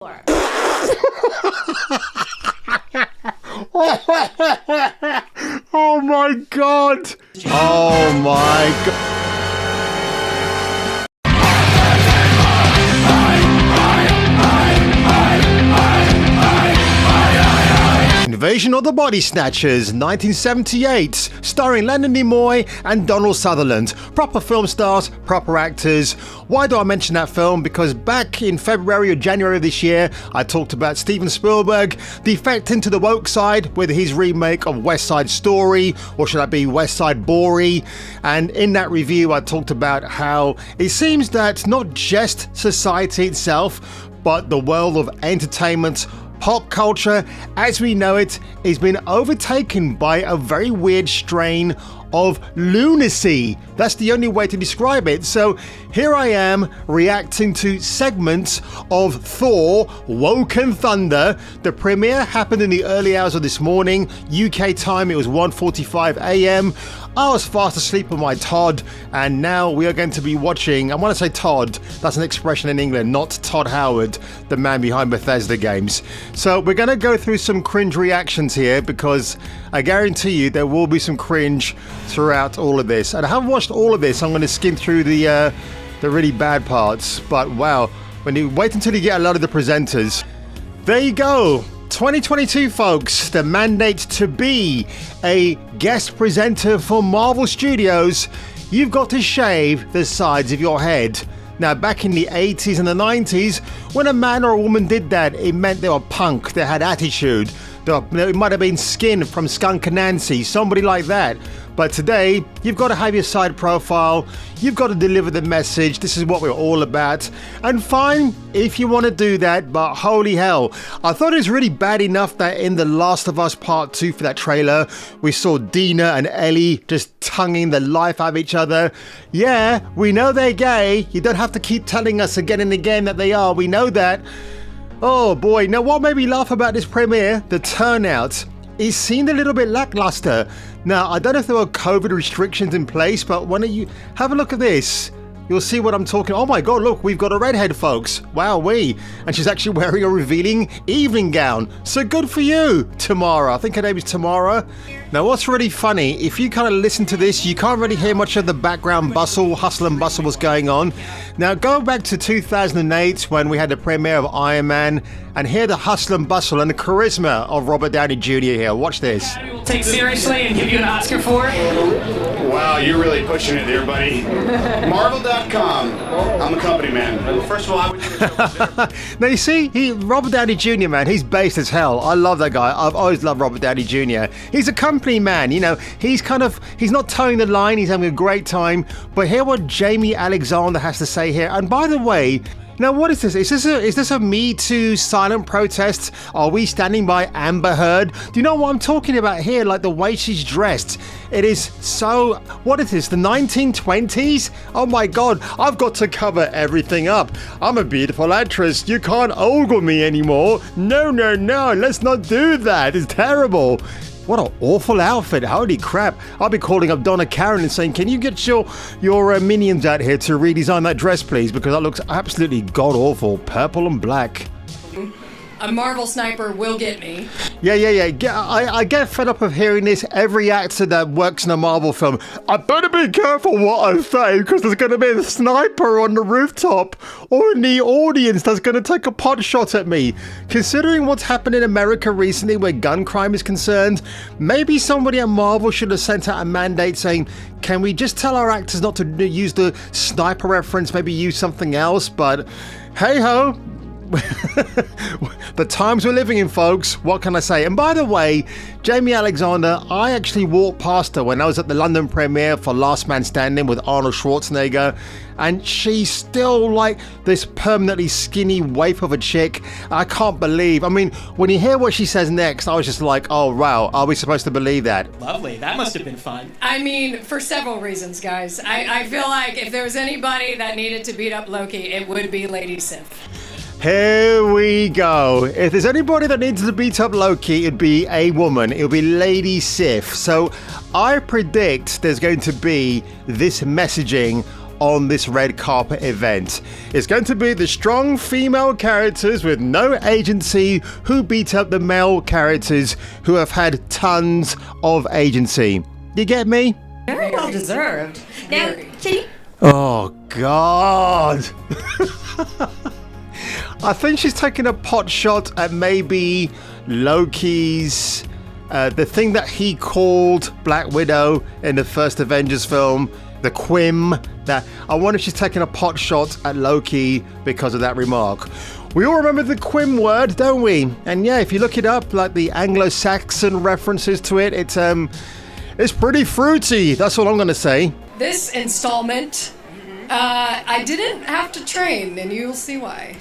Thor. Oh my god! Oh my god! Invasion of the Body Snatchers, 1978, starring Leonard Nimoy and Donald Sutherland. Proper film stars, proper actors. Why do I mention that film? Because back in February or January of this year, I talked about Steven Spielberg defecting to the woke side with his remake of West Side Story, or should I be West Side Bory? And in that review, I talked about how it seems that not just society itself, but the world of entertainment, pop culture as we know it is being overtaken by a very weird strain of lunacy. That's the only way to describe it. So here I am reacting to segments of Thor Woken Thunder. The premiere happened in the early hours of this morning. UK time, it was 1:45 a.m. I was fast asleep on my Todd, and now we are going to be watching, and when I say Todd, that's an expression in England, not Todd Howard, the man behind Bethesda games. So we're going to go through some cringe reactions here, because I guarantee you there will be some cringe throughout all of this. And I haven't watched all of this, I'm going to skim through the really bad parts, but wow, when you wait until you get a lot of the presenters. There you go. 2022 folks, the mandate to be a guest presenter for Marvel Studios, you've got to shave the sides of your head. Now, back in the 80s and the 90s, when a man or a woman did that, it meant they were punk, they had attitude. It might have been Skin from Skunk Anansie, somebody like that. But today, you've got to have your side profile, you've got to deliver the message, this is what we're all about. And fine, if you want to do that, but holy hell, I thought it was really bad enough that in The Last of Us Part 2 for that trailer, we saw Dina and Ellie just tonguing the life out of each other. Yeah, we know they're gay, you don't have to keep telling us again and again that they are, we know that. Oh boy, now what made me laugh about this premiere, the turnout, it seemed a little bit lackluster. Now, I don't know if there were COVID restrictions in place, but when you have a look at this, you'll see what I'm talking. Oh my god, look, we've got a redhead, folks. Wowee. And she's actually wearing a revealing evening gown. So good for you, Tamara. I think her name is Tamara. Now, what's really funny, if you kind of listen to this, you can't really hear much of the background bustle, hustle and bustle was going on. Now, go back to 2008 when we had the premiere of Iron Man, and hear the hustle and bustle and the charisma of Robert Downey Jr. here. Watch this. Take seriously and give you an Oscar for it? Wow, you're really pushing it there, buddy. Marvel.com. I'm a company man. First of all, I would do a Now you see, Robert Downey Jr., man, he's based as hell. I love that guy. I've always loved Robert Downey Jr. He's a company man, you know. He's not towing the line. He's having a great time. But hear what Jamie Alexander has to say here. And by the way, now what is this? Is this a Me Too silent protest? Are we standing by Amber Heard? Do you know what I'm talking about here? Like the way she's dressed. It is so, what is this, the 1920s? Oh my god, I've got to cover everything up. I'm a beautiful actress. You can't ogle me anymore. No, no, no, let's not do that. It's terrible. What an awful outfit. Holy crap. I'll be calling up Donna Karen and saying, can you get your minions out here to redesign that dress, please? Because that looks absolutely god-awful. Purple and black. A Marvel sniper will get me. Yeah. I get fed up of hearing this. Every actor that works in a Marvel film, I better be careful what I say, because there's going to be a sniper on the rooftop or in the audience that's going to take a pot shot at me. Considering what's happened in America recently where gun crime is concerned, maybe somebody at Marvel should have sent out a mandate saying, can we just tell our actors not to use the sniper reference, maybe use something else? But hey-ho. The times we're living in, folks, what can I say? And by the way, Jamie Alexander, I actually walked past her when I was at the London premiere for Last Man Standing with Arnold Schwarzenegger, and she's still like this permanently skinny waif of a chick. I can't believe, I mean, when you hear what she says next, I was just like, oh wow, are we supposed to believe that? Lovely, that must have been fun. I mean, for several reasons, guys. I feel like if there was anybody that needed to beat up Loki, it would be Lady Sif. Here we go. If there's anybody that needs to beat up Loki, it'd be a woman. It'll be Lady Sif. So I predict there's going to be this messaging on this red carpet event. It's going to be the strong female characters with no agency who beat up the male characters who have had tons of agency. You get me? Very well deserved. Now, can you... Oh, God. I think she's taking a pot shot at maybe Loki's, the thing that he called Black Widow in the first Avengers film, the Quim. That I wonder if she's taking a pot shot at Loki because of that remark. We all remember the Quim word, don't we? And yeah, if you look it up, like the Anglo-Saxon references to it, it's pretty fruity. That's all I'm going to say. This installment, I didn't have to train, and you'll see why.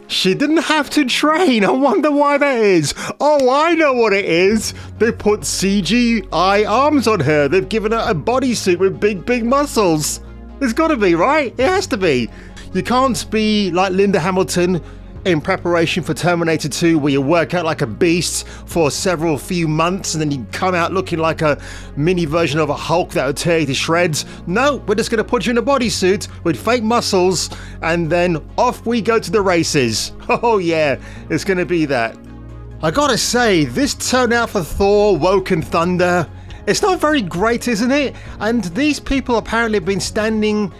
She didn't have to train. I wonder why that is. Oh, I know what it is. They put CGI arms on her. They've given her a bodysuit with big muscles. It's got to be, right? It has to be. You can't be like Linda Hamilton in preparation for Terminator 2, where you work out like a beast for several few months and then you come out looking like a mini version of a Hulk that would tear you to shreds. No, we're just going to put you in a bodysuit with fake muscles and then off we go to the races. Oh yeah, it's going to be that. I gotta say, this turnout for Thor, Woken Thunder, it's not very great, isn't it? And these people apparently have been standing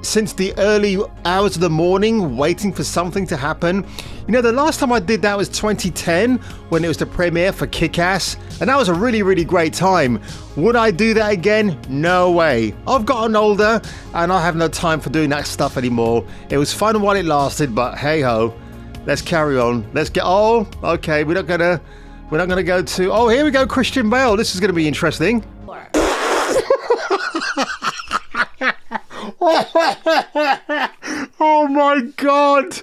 since the early hours of the morning waiting for something to happen. You know, the last time I did that was 2010 when it was the premiere for Kick-Ass, and that was a really great time. Would I do that again? No way. I've gotten older and I have no time for doing that stuff anymore. It was fun while it lasted, but hey ho, let's carry on. Let's get, oh, okay, we're not gonna go to, oh, here we go, Christian Bale. This is gonna be interesting. Oh my God.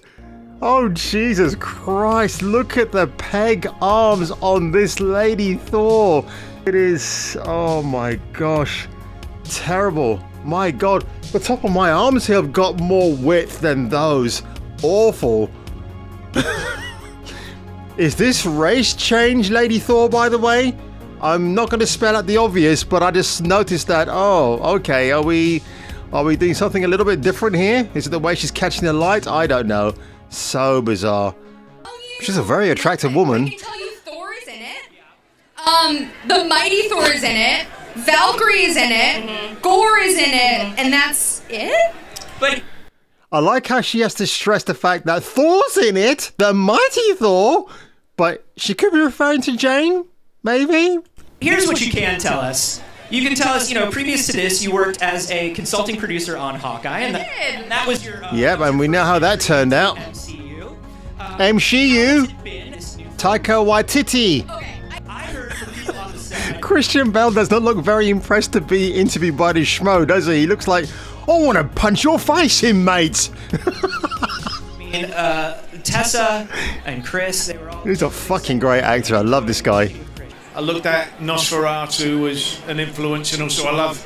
Oh Jesus Christ. Look at the peg arms on this lady Thor. It is, oh my gosh, terrible. My God, the top of my arms here have got more width than those. Awful. Is this race change Lady Thor, by the way? I'm not going to spell out the obvious, but I just noticed that. Oh, okay. Are we doing something a little bit different here? Is it the way she's catching the light? I don't know. So bizarre. She's a very attractive woman. I can tell you Thor is in it. The Mighty Thor is in it. Valkyrie is in it. Gore is in it. And that's it? But I like how she has to stress the fact that Thor's in it. The Mighty Thor. But she could be referring to Jane, maybe? here's what you can tell us. You can tell us, you know, previous to this, you worked as a consulting producer on Hawkeye, and that was your. Yep, and we know how that turned out. MCU. MCU. Taika Waititi. I heard from people on the set. Christian Bale does not look very impressed to be interviewed by this schmo, does he? He looks like, I want to punch your face in, mate. I mean, Tessa and Chris, they were all. He's a fucking great actor. I love this guy. I looked at Nosferatu as an influence, and also I love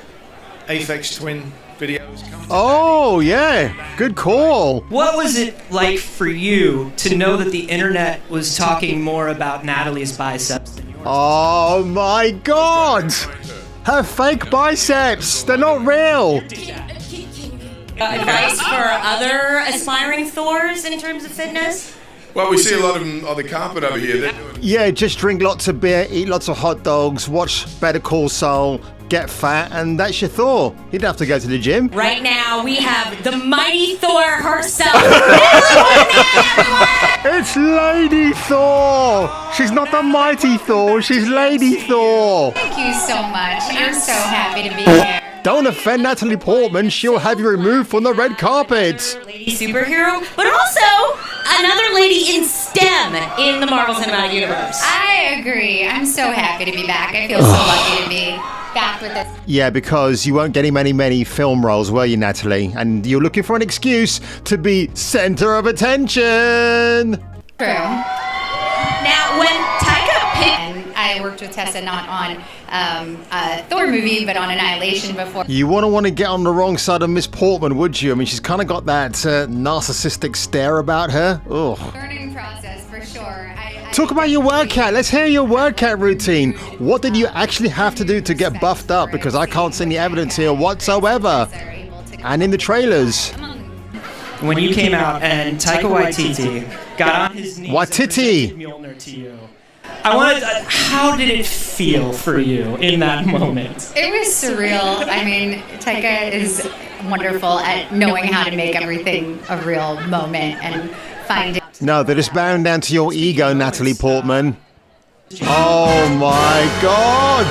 Aphex Twin videos. Oh, yeah. Good call. What was it like for you to know that the internet was talking more about Natalie's biceps than yours? Oh, my God. Her fake biceps. They're not real. Advice for other aspiring Thors in terms of fitness? Well, we see a lot of them on the carpet over here. They're doing Yeah, just drink lots of beer, eat lots of hot dogs, watch Better Call Saul, get fat, and that's your Thor. You don't have to go to the gym. Right now, we have the mighty Thor herself. It's Lady Thor. She's not the mighty Thor. She's Lady Thor. Thank you so much. I'm so happy to be here. Don't offend Natalie Portman. She'll have you removed from the red carpet. Lady superhero, but also another lady in STEM in the Marvel Cinematic Universe. I agree. I'm so happy to be back. I feel so lucky to be back with this. Yeah, because you weren't getting many film roles, were you, Natalie? And you're looking for an excuse to be center of attention. True. Now, when Taika picked... And I worked with Tessa not on a Thor movie, but on Annihilation before. You wouldn't want to get on the wrong side of Miss Portman, would you? I mean, she's kind of got that narcissistic stare about her. Ugh. Learning process, for sure. Talk about your workout. Let's hear your workout routine. What did you actually have to do to get buffed up? Because I can't see any evidence here whatsoever. and in the trailers. When you came out and Taika Waititi got on his knees Waititi. and presented Mjolnir to you, I wanted. How did it feel for you in that moment? It was surreal. I mean, Taika is wonderful at knowing how to make everything a real moment and find it. No, they're just bowing down to your ego, Natalie Portman. Oh my God!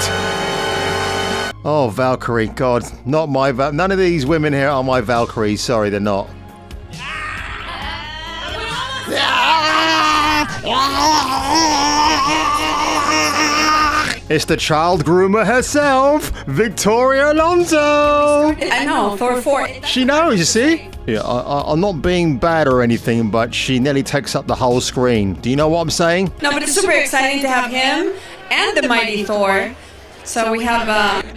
Oh, Valkyrie, God, not my none of these women here are my Valkyries. Sorry, they're not. It's the child groomer herself, Victoria Alonso. I know, Thor 4. She knows, you see? Yeah, I'm not being bad or anything, but she nearly takes up the whole screen. Do you know what I'm saying? No, but it's super exciting to have him and the mighty Thor. So we have...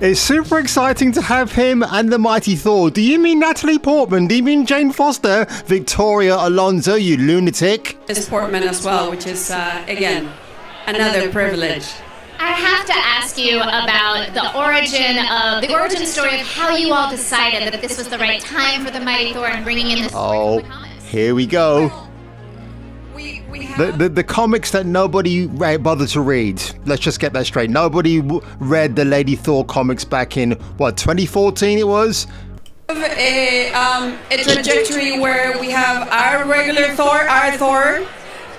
It's super exciting to have him and the mighty Thor. Do you mean Natalie Portman? Do you mean Jane Foster? Victoria Alonso, you lunatic. Miss Portman as well, which is, again, another privilege. I have to ask you about the origin story of how you all decided that this was the right time for the Mighty Thor and bringing in this story from the comics. Here we go. We have... The comics that nobody bothered to read. Let's just get that straight. Nobody read the Lady Thor comics back in, what, 2014 it was? A trajectory where we have our regular Thor, our Thor,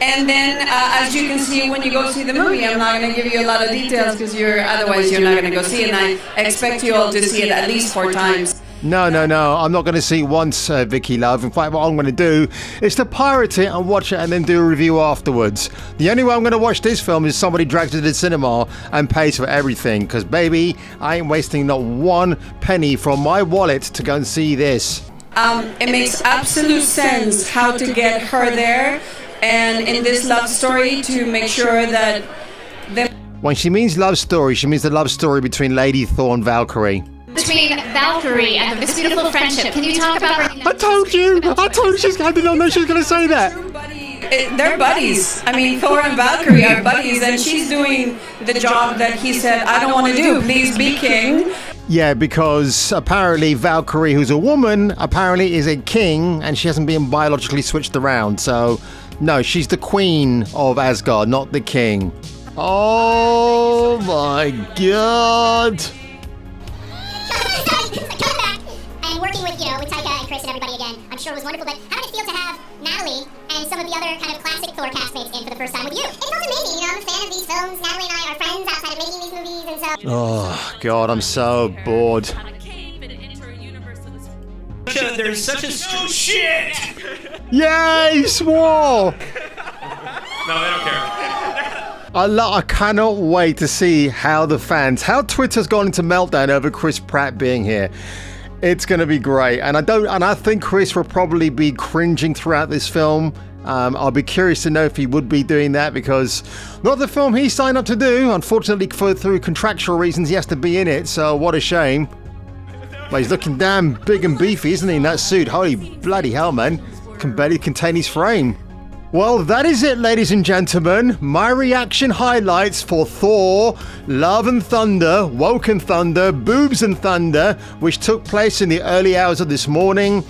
and then as you can see when you go see the movie, I'm not going to give you a lot of details because otherwise you're not going to go see it, and I expect you all to see it at least 4 times. No, I'm not going to see it once, Vicky Love. In fact, what I'm going to do is to pirate it and watch it and then do a review afterwards. The only way I'm going to watch this film is somebody drags it to the cinema and pays for everything, because baby, I ain't wasting not one penny from my wallet to go and see this. It makes absolute sense how to get her there, and in this love story to make sure that when she means love story, she means the love story between Lady Thor and Valkyrie. Between Valkyrie and this beautiful friendship. Can you talk about bringing I told you she's I did not know she was going to say that. they're buddies. I mean, Thor and Valkyrie are buddies, and she's doing the job that he said, I don't want to do. Please be king. Yeah, because apparently Valkyrie, who's a woman, apparently is a king, and she hasn't been biologically switched around. So, no, she's the queen of Asgard, not the king. Oh my God. Coming back and working with, with Taika and Chris and everybody again, I'm sure it was wonderful. But how did it feel to have Natalie and some of the other kind of classic Thor castmates in for the first time with you? It felt amazing. I'm a fan of these films. Natalie and I are friends outside of making these movies, and so... Oh, God, I'm so bored. There's such a... Oh, shit! Yay, he swore! No, they don't care. I cannot wait to see how Twitter's gone into meltdown over Chris Pratt being here. It's going to be great, and I think Chris will probably be cringing throughout this film. I'll be curious to know if he would be doing that, because not the film he signed up to do. Unfortunately, through contractual reasons, he has to be in it. So what a shame. But he's looking damn big and beefy, isn't he, in that suit? Holy bloody hell, man! Can barely contain his frame. Well, that is it, ladies and gentlemen. My reaction highlights for Thor, Love and Thunder, Woken Thunder, Boobs and Thunder, which took place in the early hours of this morning.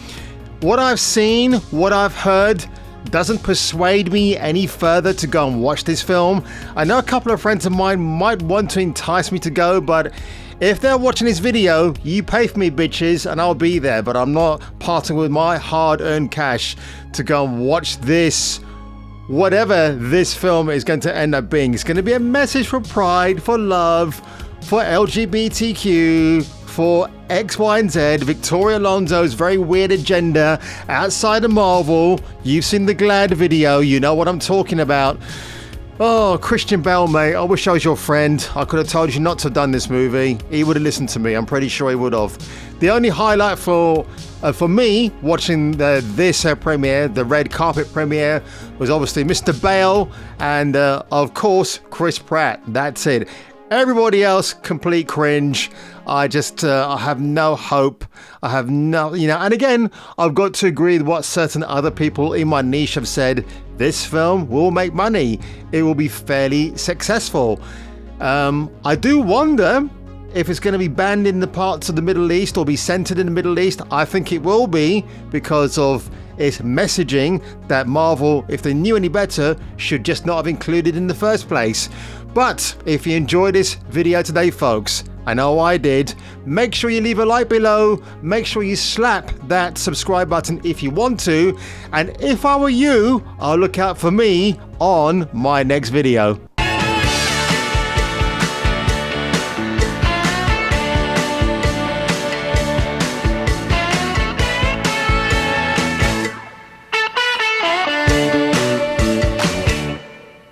What I've seen, what I've heard, doesn't persuade me any further to go and watch this film. I know a couple of friends of mine might want to entice me to go, but if they're watching this video, you pay for me, bitches, and I'll be there. But I'm not parting with my hard-earned cash to go and watch this. Whatever this film is going to end up being, it's going to be a message for pride, for love, for LGBTQ, for X, Y, and Z. Victoria Alonso's very weird agenda outside of Marvel. You've seen the Glad video. You know what I'm talking about. Oh, Christian Bale, mate. I wish I was your friend. I could have told you not to have done this movie. He would have listened to me. I'm pretty sure he would have. The only highlight for me watching this premiere, the red carpet premiere, was obviously Mr. Bale and, of course, Chris Pratt. That's it. Everybody else, complete cringe. I have no hope. I have no, and again, I've got to agree with what certain other people in my niche have said. This film will make money. It will be fairly successful. I do wonder if it's going to be banned in the parts of the Middle East or be centered in the Middle East, I think it will be because of its messaging that Marvel, if they knew any better, should just not have included in the first place. But if you enjoyed this video today, folks, I know I did, make sure you leave a like below, make sure you slap that subscribe button if you want to, and if I were you, I'll look out for me on my next video.